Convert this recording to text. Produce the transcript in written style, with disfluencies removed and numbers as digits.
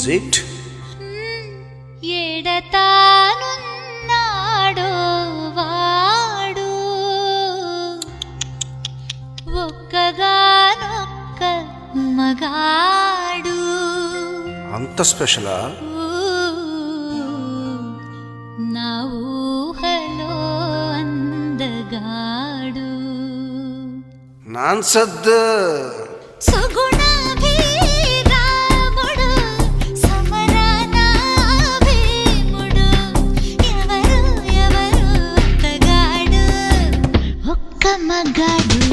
It? ఎడతానున్నాడో వాడు ఒక్కగానొక్క మగాడు. అంత స్పెషలా? నా ఊహలో అందగాడు. నాన్సద్దు. సుగుణాభిరాముడు సమరాన భీముడు ఎవరు ఒక్కగాడు ఒక్క మగాడు.